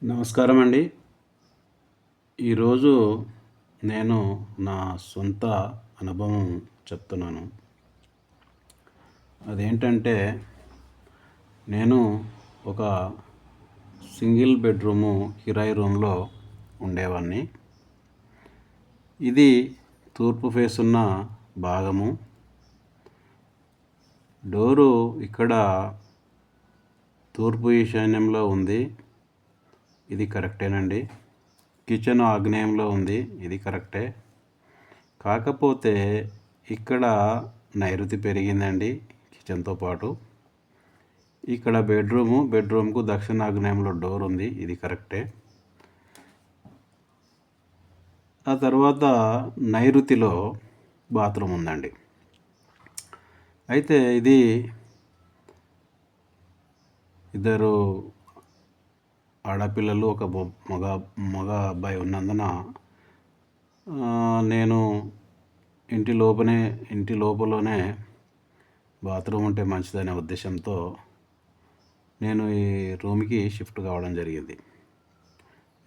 నమస్కారం అండి. ఈరోజు నేను నా సొంత అనుభవం చెప్తున్నాను. అదేంటంటే, నేను ఒక సింగిల్ బెడ్రూము కిరాయి రూమ్‌లో ఉండేవాడిని. ఇది తూర్పు ఫేస్ ఉన్న భాగము. డోరు ఇక్కడ తూర్పు ఈశాన్యంలో ఉంది. ఇది కరెక్టేనండి. కిచెన్ ఆగ్నేయంలో ఉంది. ఇది కరెక్టే. కాకపోతే ఇక్కడ నైరుతి పెరిగిందండి కిచెన్తో పాటు. ఇక్కడ బెడ్రూమ్కు దక్షిణాగ్నేయంలో డోర్ ఉంది. ఇది కరెక్టే. ఆ తర్వాత నైరుతిలో బాత్రూమ్ ఉందండి. అయితే ఇది ఇద్దరు ఆడపిల్లలు, ఒక మగ అబ్బాయి ఉన్నందున నేను ఇంటి లోపలనే బాత్రూమ్ ఉంటే మంచిదనే ఉద్దేశంతో నేను ఈ రూమ్కి షిఫ్ట్ కావడం జరిగింది.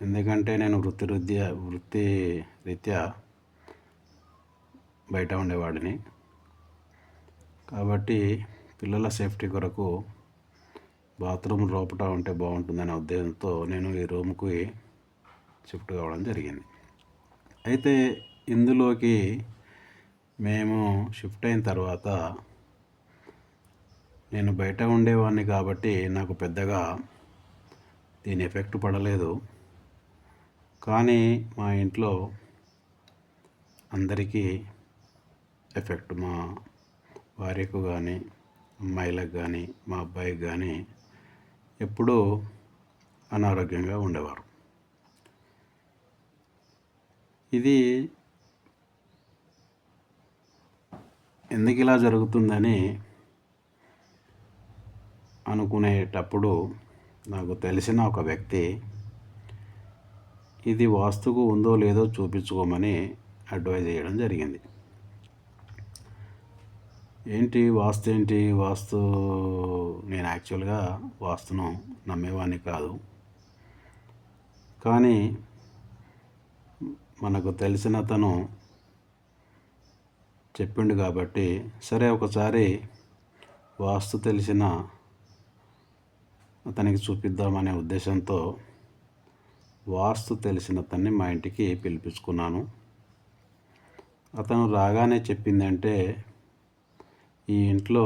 ఎందుకంటే నేను వృత్తి రీత్యా బయట ఉండేవాడిని. కాబట్టి పిల్లల సేఫ్టీ కొరకు బాత్రూమ్ లోపల ఉంటే బాగుంటుందనే ఉద్దేశంతో నేను ఈ రూమ్కి షిఫ్ట్ కావడం జరిగింది. అయితే ఇందులోకి మేము షిఫ్ట్ అయిన తర్వాత నేను బయట ఉండేవాడిని కాబట్టి నాకు పెద్దగా దీని ఎఫెక్ట్ పడలేదు. కానీ మా ఇంట్లో అందరికీ ఎఫెక్ట్, మా భార్యకు కానీ, అమ్మాయిలకు కానీ, మా అబ్బాయికి కానీ ఎప్పుడూ అనారోగ్యంగా ఉండేవారు. ఇది ఎందుకు ఇలా జరుగుతుందని అనుకునేటప్పుడు నాకు తెలిసిన ఒక వ్యక్తి ఇది వాస్తుకు ఉందో లేదో చూపించుకోమని అడ్వైజ్ చేయడం జరిగింది. వాస్తు నేను యాక్చువల్గా వాస్తును నమ్మేవాడిని కాదు. కానీ మనకు తెలిసిన అతను చెప్పిండు కాబట్టి సరే ఒకసారి వాస్తు తెలిసిన అతనికి చూపిద్దామనే ఉద్దేశంతో వాస్తు తెలిసిన అతన్ని మా ఇంటికి పిలిపించుకున్నాను. అతను రాగానే చెప్పిందంటే, ఈ ఇంట్లో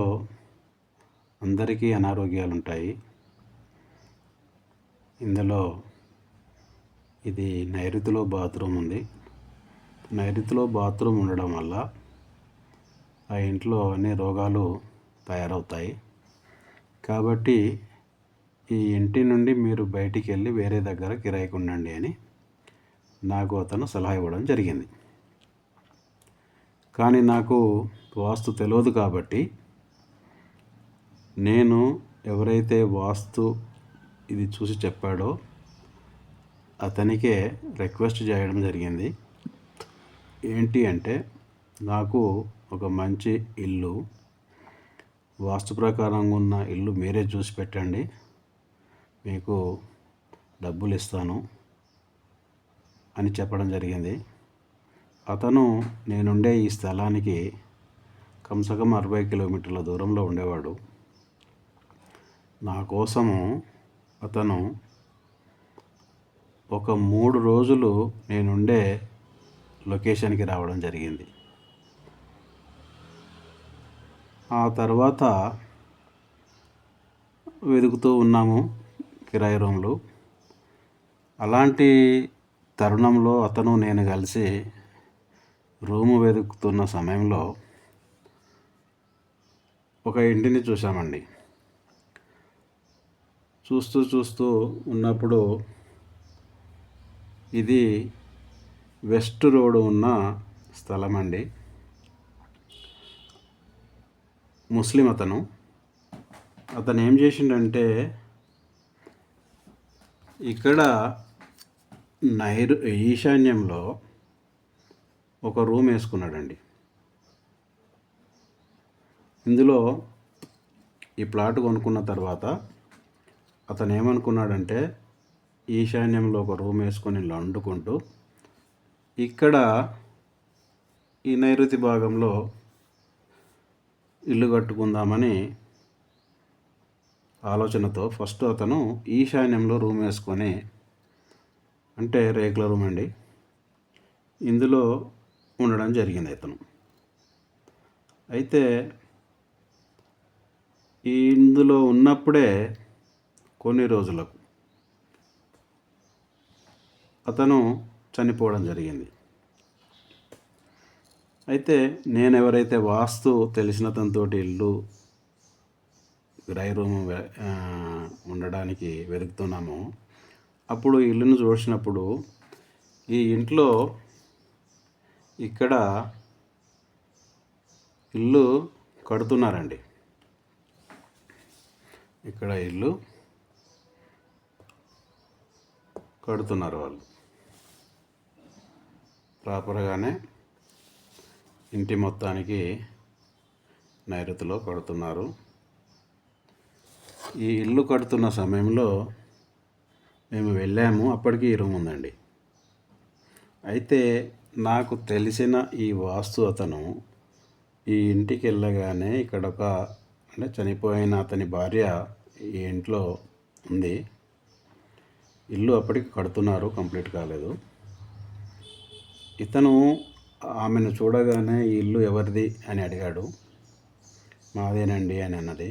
అందరికీ అనారోగ్యాలు ఉంటాయి. ఇందులో ఇది నైరుతిలో బాత్రూమ్ ఉంది. నైరుతిలో బాత్రూమ్ ఉండడం వల్ల ఆ ఇంట్లో అన్ని రోగాలు తయారవుతాయి. కాబట్టి ఈ ఇంటి నుండి మీరు బయటికి వెళ్ళి వేరే దగ్గర కిరాయికి ఉండండి అని నాకు అతను సలహా ఇవ్వడం జరిగింది. కానీ నాకు వాస్తు తెలియదు కాబట్టి నేను ఎవరైతే వాస్తు ఇది చూసి చెప్పాడో అతనికే రిక్వెస్ట్ చేయడం జరిగింది. ఏంటి అంటే, నాకు ఒక మంచి ఇల్లు, వాస్తు ప్రకారంగా ఉన్న ఇల్లు మీరే చూసి పెట్టండి, మీకు డబ్బులు ఇస్తాను అని చెప్పడం జరిగింది. అతను నేనుండే ఈ స్థలానికి కమ్సకం 60 కిలోమీటర్ల దూరంలో ఉండేవాడు. నా కోసము అతను ఒక 3 రోజులు నేనుండే లొకేషన్కి రావడం జరిగింది. ఆ తర్వాత వెతుకుతూ ఉన్నాము కిరాయి రూమ్లు. అలాంటి తరుణంలో అతను నేను కలిసి రూము వెతుకుతున్న సమయంలో ఒక ఇంటిని చూసామండి. చూస్తూ ఉన్నప్పుడు ఇది వెస్ట్ రోడ్ ఉన్న స్థలం అండి. ముస్లిం అతను ఏం చేసిండంటే, ఇక్కడ ఈశాన్యంలో ఒక రూమ్ వేసుకున్నాడండి. ఇందులో ఈ ప్లాట్ కొనుక్కున్న తర్వాత అతను ఏమనుకున్నాడంటే, ఈశాన్యంలో ఒక రూమ్ వేసుకొని వండుకుంటూ ఇక్కడ ఈ నైరుతి భాగంలో ఇల్లు కట్టుకుందామని ఆలోచనతో ఫస్ట్ అతను ఈశాన్యంలో రూమ్ వేసుకొని, అంటే రేకుల రూమ్ అండి, ఇందులో ఉండడం జరిగింది అతను. అయితే ఇందులో ఉన్నప్పుడే కొన్ని రోజులకు అతను చనిపోవడం జరిగింది. అయితే నేను ఎవరైతే వాస్తు తెలిసిన తనతోటి ఇల్లు డ్రై రూమ్ ఉండడానికి వెతుకుతున్నామో అప్పుడు ఇల్లును చూసినప్పుడు ఈ ఇంట్లో ఇక్కడ ఇల్లు కడుతున్నారండి. ఇక్కడ ఇల్లు కడుతున్నారు వాళ్ళు. ప్రాపర్గానే ఇంటి మొత్తానికి నైరుతిలో కడుతున్నారు. ఈ ఇల్లు కడుతున్న సమయంలో మేము వెళ్ళాము. అప్పటికి ఈ రూమ్ ఉందండి. అయితే నాకు తెలిసిన ఈ వాస్తు అతను ఈ ఇంటికి వెళ్ళగానే ఇక్కడ అంటే చనిపోయిన అతని భార్య ఈ ఇంట్లో ఉంది. ఇల్లు అప్పటికి కడుతున్నారు, కంప్లీట్ కాలేదు. ఇతను ఆమెను చూడగానే ఈ ఇల్లు ఎవరిది అని అడిగాడు. మాదేనండి అని అన్నది.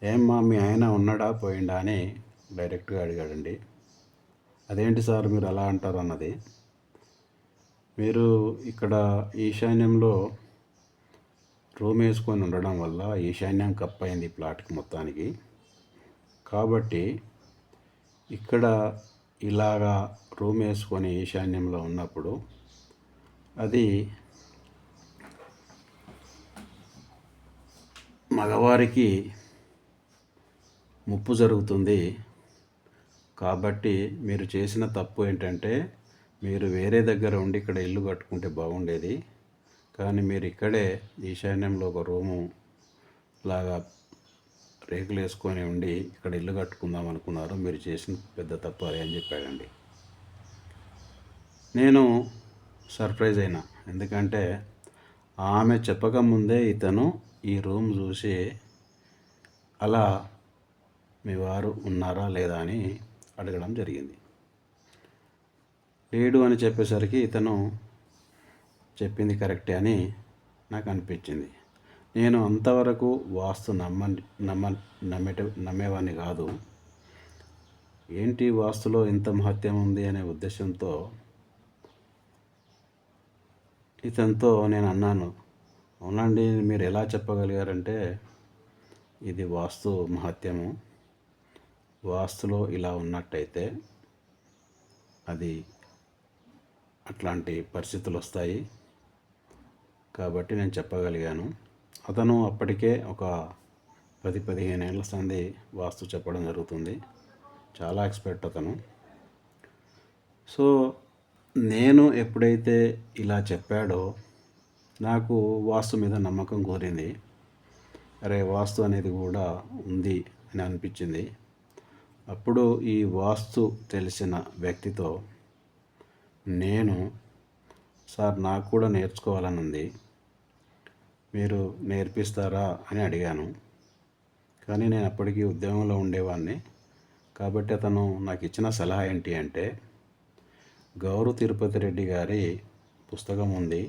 ఏమ్మా మీ ఆయన ఉన్నాడా పోయిండా అని డైరెక్ట్గా అడిగాడండి. అదేంటి సార్ మీరు అలా అంటారు అన్నది. మీరు ఇక్కడ ఈశాన్యంలో రూమ్ వేసుకొని ఉండడం వల్ల ఈశాన్యం కప్పైంది ప్లాట్కి మొత్తానికి. కాబట్టి ఇక్కడ ఇలాగా రూమ్ వేసుకొని ఈశాన్యంలో ఉన్నప్పుడు అది మగవారికి ముప్పు జరుగుతుంది. కాబట్టి మీరు చేసిన తప్పు ఏంటంటే మీరు వేరే దగ్గర ఉండి ఇక్కడ ఇల్లు కట్టుకుంటే బాగుండేది. కానీ మీరు ఇక్కడే ఈశాన్యంలో ఒక రూము లాగా రేకులు వేసుకొని ఉండి ఇక్కడ ఇల్లు కట్టుకుందాం అనుకున్నారు. మీరు చేసిన పెద్ద తప్పు అదే అని చెప్పాడండి. నేను సర్ప్రైజ్ అయినా. ఎందుకంటే ఆమె చెప్పకముందే ఇతను ఈ రూమ్ చూసి అలా మీ వారు ఉన్నారా లేదా అని అడగడం జరిగింది. లేడు అని చెప్పేసరికి ఇతను చెప్పింది కరెక్టే అని నాకు అనిపించింది. నేను అంతవరకు వాస్తు నమ్మేవాడిని కాదు. ఏంటి వాస్తులో ఇంత మహత్యం ఉంది అనే ఉద్దేశంతో ఇతనితో నేను అన్నాను, అవునండి మీరు ఎలా చెప్పగలిగారంటే ఇది వాస్తు మహత్యము, వాస్తులో ఇలా ఉన్నట్టయితే అది అట్లాంటి పరిస్థితులు వస్తాయి కాబట్టి నేను చెప్పగలిగాను. అతను అప్పటికే ఒక 10-15 ఏళ్ళ సంది వాస్తు చెప్పడం జరుగుతుంది. చాలా ఎక్స్పర్ట్ అతను. సో నేను ఎప్పుడైతే ఇలా చెప్పాడో నాకు వాస్తు మీద నమ్మకం కుదిరింది. అరే వాస్తు అనేది కూడా ఉంది అని అనిపించింది. అప్పుడు ఈ వాస్తు తెలిసిన వ్యక్తితో నేను, సార్ నాకు కూడా నేర్చుకోవాలని ఉంది, మీరు నేర్పిస్తారా అని అడిగాను. కానీ నేను అప్పటికి ఉద్యోగంలో ఉండేవాడిని. కాబట్టి అతను నాకు ఇచ్చిన సలహా ఏంటి అంటే, గౌరు తిరుపతి రెడ్డి గారి పుస్తకం ఉంది,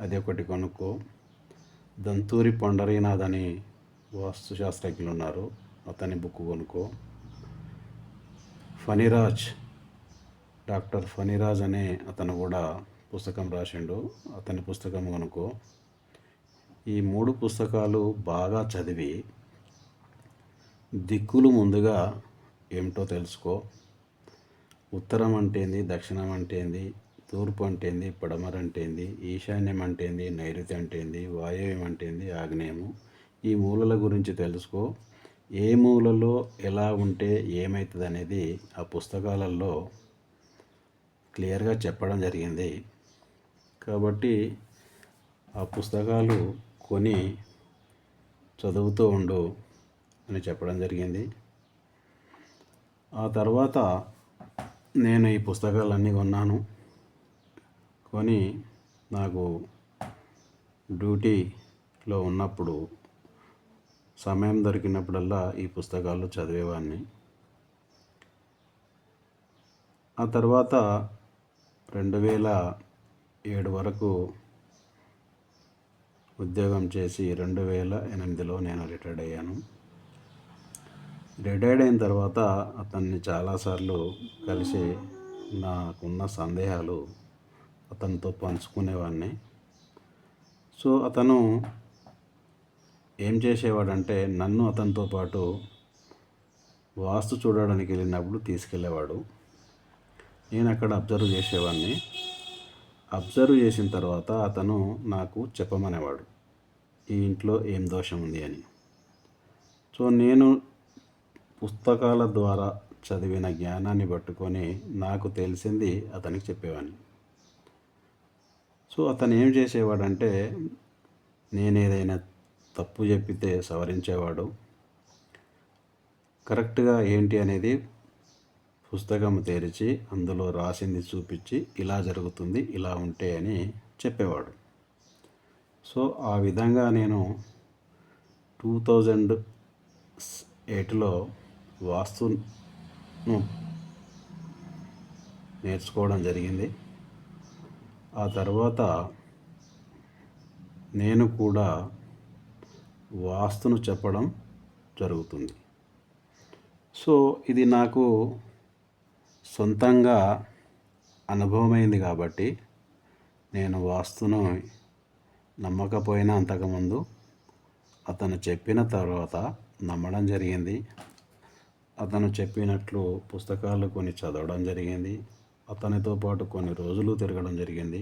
అది ఒకటి కొనుక్కో. దంతూరి పొండరీనాథ్ అని వాస్తుశాస్త్రజ్ఞులు ఉన్నారు, అతని బుక్ కొనుక్కో. ఫణిరాజ్, డాక్టర్ ఫణిరాజ్ అనే అతను కూడా పుస్తకం రాసిండు, అతని పుస్తకం కొనుక్కో. ఈ 3 పుస్తకాలు బాగా చదివి దిక్కులు ముందుగా ఏమిటో తెలుసుకో. ఉత్తరం అంటేంది, దక్షిణం అంటేంది, తూర్పు అంటేంది, పడమర అంటేంది, ఈశాన్యం అంటేంది, నైరుతి అంటేంది, వాయవ్యం అంటేంది, ఆగ్నేయము. ఈ మూలల గురించి తెలుసుకో. ఏ మూలలో ఎలా ఉంటే ఏమవుతుంది అనేది ఆ పుస్తకాలలో క్లియర్గా చెప్పడం జరిగింది. కాబట్టి ఆ పుస్తకాలు కొని చదువుతూ ఉండు అని చెప్పడం జరిగింది. ఆ తర్వాత నేను ఈ పుస్తకాలన్నీ కొన్నాను. కొని నాకు డ్యూటీలో ఉన్నప్పుడు సమయం దొరికినప్పుడల్లా ఈ పుస్తకాలు చదివేవాడిని. ఆ తర్వాత 2007 వరకు ఉద్యోగం చేసి 2008లో నేను రిటైర్డ్ అయ్యాను. రిటైర్డ్ అయిన తర్వాత అతన్ని చాలాసార్లు కలిసి నాకున్న సందేహాలు అతనితో పంచుకునేవాడిని. సో అతను ఏం చేసేవాడంటే నన్ను అతనితో పాటు వాస్తు చూడడానికి వెళ్ళినప్పుడు తీసుకెళ్ళేవాడు. నేను అక్కడ అబ్జర్వ్ చేసేవాడిని. అబ్జర్వ్ చేసిన తర్వాత అతను నాకు చెప్పమనేవాడు, ఈ ఇంట్లో ఏం దోషం ఉంది అని. సో నేను పుస్తకాల ద్వారా చదివిన జ్ఞానాన్ని పట్టుకొని నాకు తెలిసింది అతనికి చెప్పేవాడిని. సో అతను ఏం చేసేవాడంటే నేను ఏదైనా తప్పు చెప్పితే సవరించేవాడు. కరెక్ట్గా ఏంటి అనేది పుస్తకం తెరిచి అందులో రాసింది చూపించి ఇలా జరుగుతుంది, ఇలా ఉంటే అని చెప్పేవాడు. సో ఆ విధంగా నేను 2008లో వాస్తును నేర్చుకోవడం జరిగింది. ఆ తర్వాత నేను కూడా వాస్తును చెప్పడం జరుగుతుంది. సో ఇది నాకు సొంతంగా అనుభవమైంది కాబట్టి నేను వాస్తును నమ్మకపోయినా అంతకుముందు అతను చెప్పిన తర్వాత నమ్మడం జరిగింది. అతను చెప్పినట్లు పుస్తకాలు కొన్ని చదవడం జరిగింది. అతనితో పాటు కొన్ని రోజులు తిరగడం జరిగింది.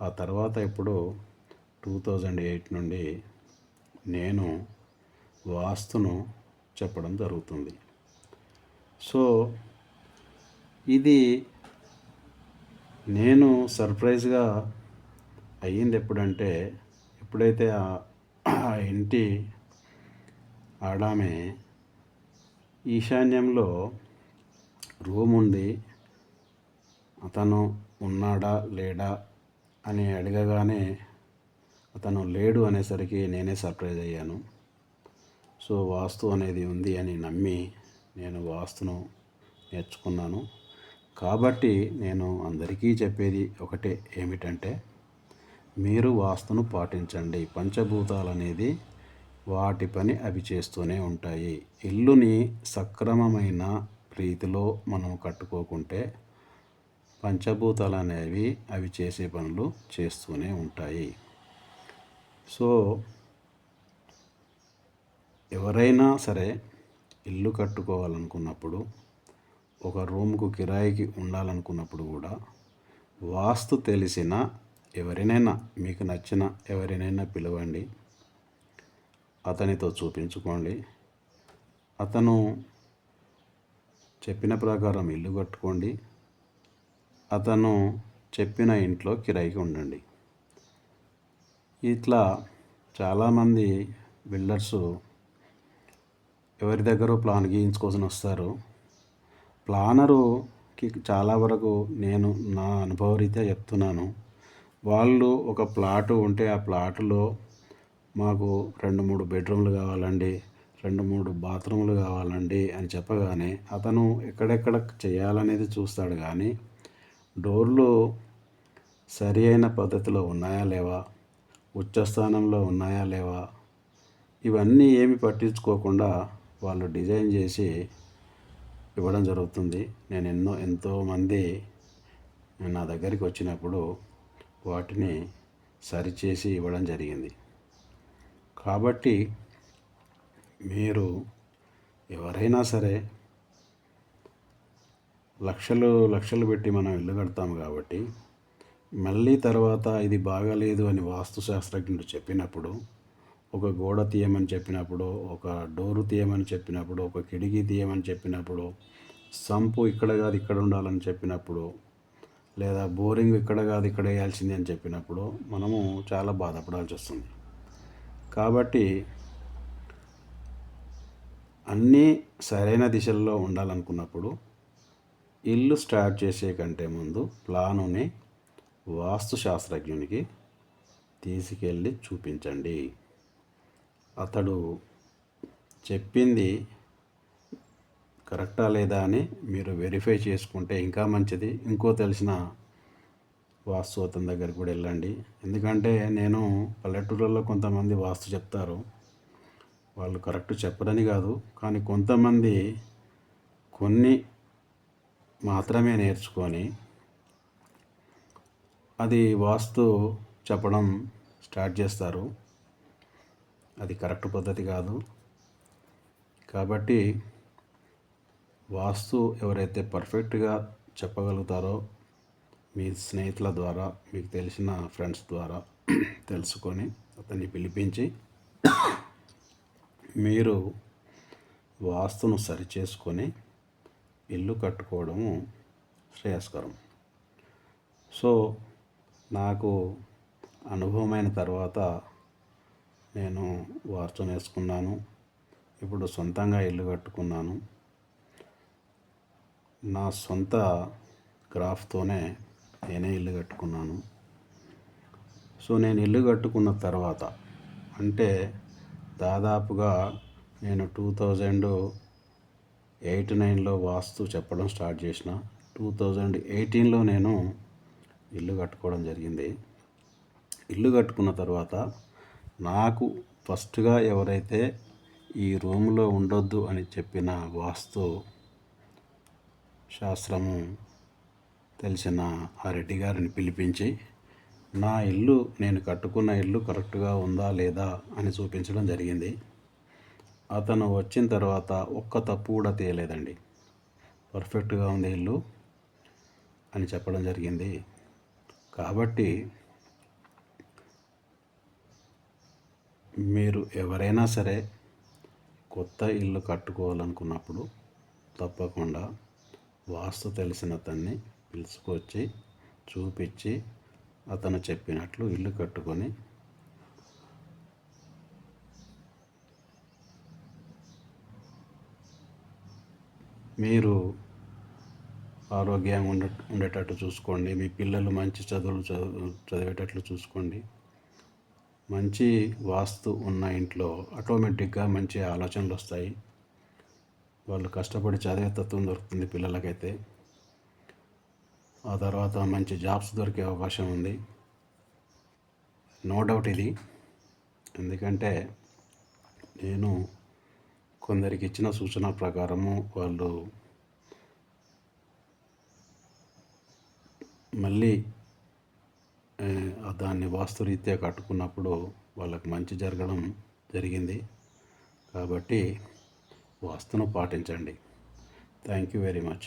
ఆ తర్వాత ఇప్పుడు 2008 నుండి నేను వాస్తును చెప్పడం జరుగుతుంది. సో ఇది నేను సర్ప్రైజ్గా అయ్యింది ఎప్పుడంటే, ఎప్పుడైతే ఆ ఇంటి ఆడామె ఈశాన్యంలో రూమ్ ఉంది, అతను ఉన్నాడా లేడా అని అడగగానే అతను లేడు అనేసరికి నేనే సర్ప్రైజ్ అయ్యాను. సో వాస్తు అనేది ఉంది అని నమ్మి నేను వాస్తును నేర్చుకున్నాను. కాబట్టి నేను అందరికీ చెప్పేది ఒకటే, ఏమిటంటే మీరు వాస్తును పాటించండి. పంచభూతాలు అనేది వాటి పని అవి చేస్తూనే ఉంటాయి. ఇల్లుని సక్రమమైన రీతిలో మనం కట్టుకోకుంటే పంచభూతాలు అనేవి అవి చేసే పనులు చేస్తూనే ఉంటాయి. సో ఎవరైనా సరే ఇల్లు కట్టుకోవాలనుకున్నప్పుడు, ఒక రూమ్కు కిరాయికి ఉండాలనుకున్నప్పుడు కూడా వాస్తు తెలిసిన ఎవరినైనా, మీకు నచ్చిన ఎవరినైనా పిలవండి, అతనితో చూపించుకోండి. అతను చెప్పిన ప్రకారం ఇల్లు కట్టుకోండి. అతను చెప్పిన ఇంట్లో కిరాయికి ఉండండి. ఇట్లా చాలామంది బిల్డర్సు ఎవరి దగ్గర ప్లాన్ గీయించుకొని వస్తారు. ప్లానరుకి చాలా వరకు నేను నా అనుభవరీత్యా చెప్తున్నాను, వాళ్ళు ఒక ప్లాటు ఉంటే ఆ ప్లాటులో మాకు 2-3 బెడ్రూమ్లు కావాలండి, 2-3 బాత్రూమ్లు కావాలండి అని చెప్పగానే అతను ఎక్కడెక్కడ చేయాలనేది చూస్తాడు. కానీ డోర్లు సరి అయిన పద్ధతిలో ఉన్నాయా లేవా, ఉచ్చస్థానంలో ఉన్నాయా లేవా, ఇవన్నీ ఏమి పట్టించుకోకుండా వాళ్ళు డిజైన్ చేసి ఇవ్వడం జరుగుతుంది. నేను ఎంతోమంది నా దగ్గరికి వచ్చినప్పుడు వాటిని సరిచేసి ఇవ్వడం జరిగింది. కాబట్టి మీరు ఎవరైనా సరే లక్షలు పెట్టి మనం ఇల్లు కడతాము కాబట్టి మళ్ళీ తర్వాత ఇది బాగాలేదు అని వాస్తుశాస్త్రజ్ఞుడు చెప్పినప్పుడు, ఒక గోడ తీయమని చెప్పినప్పుడు, ఒక డోరు తీయమని చెప్పినప్పుడు, ఒక కిటికీ తీయమని చెప్పినప్పుడు, సంపు ఇక్కడ కాదు ఇక్కడ ఉండాలని చెప్పినప్పుడు, లేదా బోరింగ్ ఇక్కడ కాదు ఇక్కడ వేయాల్సింది అని చెప్పినప్పుడు మనము చాలా బాధపడాల్సి వస్తుంది. కాబట్టి అన్నీ సరైన దిశల్లో ఉండాలనుకున్నప్పుడు ఇల్లు స్టార్ట్ చేసే కంటే ముందు ప్లానుని వాస్తు శాస్త్రజ్ఞునికి తీసుకెళ్ళి చూపించండి. అతడు చెప్పింది కరెక్టా లేదా అని మీరు వెరిఫై చేసుకుంటే ఇంకా మంచిది. ఇంకో తెలిసిన వాస్తు అతని దగ్గరికి కూడా వెళ్ళండి. ఎందుకంటే నేను పల్లెటూళ్ళలో కొంతమంది వాస్తు చెప్తారు, వాళ్ళు కరెక్ట్ చెప్పరని కాదు, కానీ కొంతమంది కొన్ని మాత్రమే నేర్చుకొని అది వాస్తు చెప్పడం స్టార్ట్ చేస్తారు. అది కరెక్ట్ పద్ధతి కాదు. కాబట్టి వాస్తు ఎవరైతే పర్ఫెక్ట్గా చెప్పగలుగుతారో మీ స్నేహితుల ద్వారా, మీకు తెలిసిన ఫ్రెండ్స్ ద్వారా తెలుసుకొని అతన్ని పిలిపించి మీరు వాస్తును సరిచేసుకొని ఇల్లు కట్టుకోవడము శ్రేయస్కరం. సో నాకు అనుభవమైన తర్వాత నేను వాస్తు నేర్చుకున్నాను. ఇప్పుడు సొంతంగా ఇల్లు కట్టుకున్నాను. నా సొంత గ్రాఫ్తోనే నేనే ఇల్లు కట్టుకున్నాను. సో నేను ఇల్లు కట్టుకున్న తర్వాత అంటే దాదాపుగా నేను 2008-9లో వాస్తు చెప్పడం స్టార్ట్ చేసిన. 2018లో నేను ఇల్లు కట్టుకోవడం జరిగింది. ఇల్లు కట్టుకున్న తర్వాత నాకు ఫస్ట్గా ఎవరైతే ఈ రూమ్లో ఉండొద్దు అని చెప్పిన వాస్తు శాస్త్రము తెలిసిన ఆ రెడ్డి గారిని పిలిపించి నా ఇల్లు, నేను కట్టుకున్న ఇల్లు కరెక్ట్గా ఉందా లేదా అని చూపించడం జరిగింది. అతను వచ్చిన తర్వాత ఒక్క తప్పు కూడా తీయలేదండి. పర్ఫెక్ట్గా ఉంది ఇల్లు అని చెప్పడం జరిగింది. కాబట్టి మీరు ఎవరైనా సరే కొత్త ఇల్లు కట్టుకోవాలనుకున్నప్పుడు తప్పకుండా వాస్తు తెలిసిన అతన్ని పిలుచుకొచ్చి చూపించి అతను చెప్పినట్లు ఇల్లు కట్టుకొని మీరు ఆరోగ్యంగా ఉండేటట్టు చూసుకోండి. మీ పిల్లలు మంచి చదివేటట్లు చూసుకోండి. మంచి వాస్తు ఉన్న ఇంట్లో ఆటోమేటిక్గా మంచి ఆలోచనలు వస్తాయి. వాళ్ళు కష్టపడి చదివే తత్వం దొరుకుతుంది పిల్లలకైతే. ఆ తర్వాత మంచి జాబ్స్ దొరికే అవకాశం ఉంది. నో డౌట్ ఇది. ఎందుకంటే నేను కొందరికి ఇచ్చిన సూచన ప్రకారము వాళ్ళు మళ్ళీ దాన్ని వాస్తురీత్యా కట్టుకున్నప్పుడు వాళ్ళకి మంచి జరగడం జరిగింది. కాబట్టి వాస్తును పాటించండి. Thank you very much.